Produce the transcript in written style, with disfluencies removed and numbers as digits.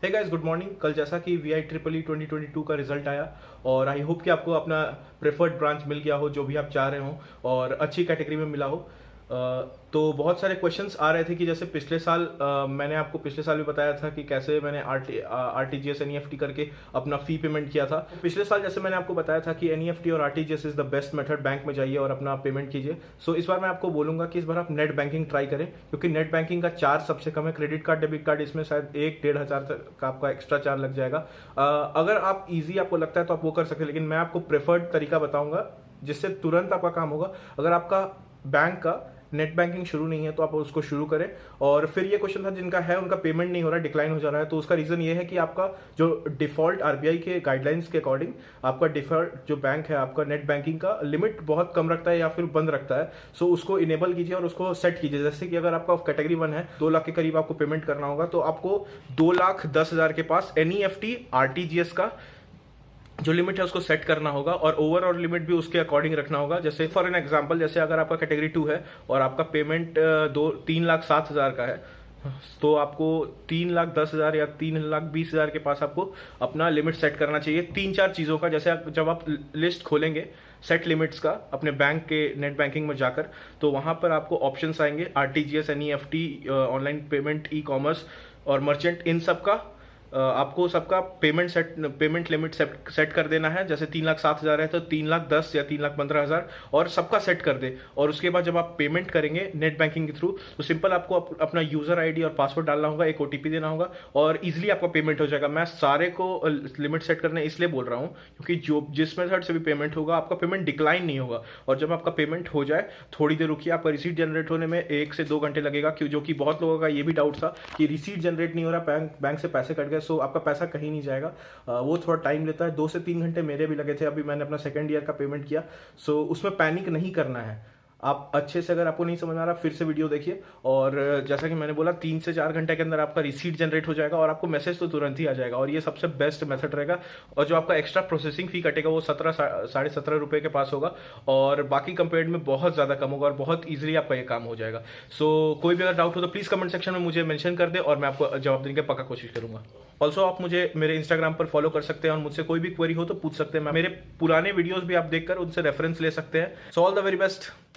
Hey guys, good morning. कल जैसा कि VIEEE 2022 का रिजल्ट आया और आई होप कि आपको अपना प्रेफर्ड ब्रांच मिल गया हो जो भी आप चाह रहे हो और अच्छी कैटेगरी में मिला हो। तो बहुत सारे क्वेश्चंस आ रहे थे कि जैसे पिछले साल मैंने आपको पिछले साल भी बताया था कि कैसे मैंने RTGS NEFT करके अपना फ़ी पेमेंट किया था। पिछले साल जैसे मैंने आपको बताया था कि NEFT और RTGS is the best method, bank में जाइए और अपना पेमेंट कीजिए। सो इस बार मैं आपको बोलूँगा कि इस बार आप नेट बैंकिंग ट्राई करें, क्योंकि नेट बैंकिंग का चार्ज सबसे कम है। क्रेडिट कार्ड, डेबिट कार्ड इसमें शायद 1-1.5 हज़ार तक का आपका एक्स्ट्रा चार्ज लग जाएगा। अगर आप ईजी आपको लगता है तो आप वो कर सकते हैं, लेकिन मैं आपको प्रेफर्ड तरीका बताऊंगा जिससे तुरंत आपका काम होगा। अगर आपका बैंक का नेट बैंकिंग शुरू नहीं है तो आप उसको शुरू करें। और फिर ये क्वेश्चन था जिनका है उनका पेमेंट नहीं हो रहा है, डिक्लाइन हो जा रहा है, तो उसका रीज़न ये है कि आपका जो डिफ़ॉल्ट RBI के गाइडलाइंस के अकॉर्डिंग आपका डिफ़ॉल्ट जो बैंक है आपका नेट बैंकिंग का लिमिट बहुत कम रखता है या फिर बंद रखता है। सो उसको इनेबल कीजिए और उसको सेट कीजिए। जैसे कि अगर आपका कैटेगरी 1 है, 2 लाख के करीब आपको पेमेंट करना होगा, तो आपको 2,10,000 के पास NEFT RTGS का जो लिमिट है उसको सेट करना होगा और ओवरऑल लिमिट भी उसके अकॉर्डिंग रखना होगा। जैसे फॉर एन एग्जांपल, जैसे अगर आपका कैटेगरी 2 है और आपका पेमेंट 3,07,000 का है, तो आपको 3,10,000 या 3,20,000 के पास आपको अपना लिमिट सेट करना चाहिए 3-4 चीज़ों का। जैसे जब आप लिस्ट खोलेंगे सेट लिमिट्स का अपने बैंक के नेट बैंकिंग में जाकर, तो वहाँ पर आपको ऑप्शंस आएंगे RTGS NEFT, online payment, e-commerce और मर्चेंट। इन सब का आपको सबका पेमेंट लिमिट सेट कर देना है। जैसे 3,07,000 है तो 3,10,000 या 3,15,000 और सबका सेट कर दे। और उसके बाद जब आप पेमेंट करेंगे नेट बैंकिंग के थ्रू, तो सिंपल आपको अपना यूजर ID और पासवर्ड डालना होगा, एक OTP देना होगा और इजीली आपका पेमेंट हो जाएगा। मैं सारे को लिमिट सेट करने इसलिए बोल रहा हूँ क्योंकि जो जिस मेथड से भी पेमेंट होगा आपका पेमेंट डिक्लाइन नहीं होगा। और जब आपका पेमेंट हो जाए, थोड़ी देर रुकिए, आपका रिसीट जनरेट होने में 1 से 2 घंटे लगेगा, जो कि बहुत लोगों का ये भी डाउट था कि रिसीट जनरेट नहीं हो रहा, बैंक से पैसे कट गए। सो आपका पैसा कहीं नहीं जाएगा, वो थोड़ा टाइम लेता है। 2 से 3 घंटे मेरे भी लगे थे। अभी मैंने अपना सेकंड ईयर का पेमेंट किया। सो उसमें पैनिक नहीं करना है। आप अच्छे से, अगर आपको नहीं समझ आ रहा फिर से वीडियो देखिए। और जैसा कि मैंने बोला 3 से 4 घंटे के अंदर आपका रिसीट जनरेट हो जाएगा और आपको मैसेज तो तुरंत ही आ जाएगा और ये सबसे बेस्ट मेथड रहेगा। और जो आपका एक्स्ट्रा प्रोसेसिंग फी कटेगा वो 17 रुपए के पास होगा और बाकी कंपेयर्ड में बहुत ज़्यादा कम होगा और बहुत ईजिली आपका ये काम हो जाएगा। सो कोई भी अगर डाउट हो तो प्लीज़ कमेंट सेक्शन में मुझे मेंशन कर दे और मैं आपको जवाब देने की पक्का कोशिश करूंगा। ऑल्सो आप मुझे मेरे इंस्टाग्राम पर फॉलो कर सकते हैं और मुझसे कोई भी क्वेरी हो तो पूछ सकते हैं। मेरे पुराने वीडियोस भी आप देखकर उनसे रेफरेंस ले सकते हैं। So all the very best.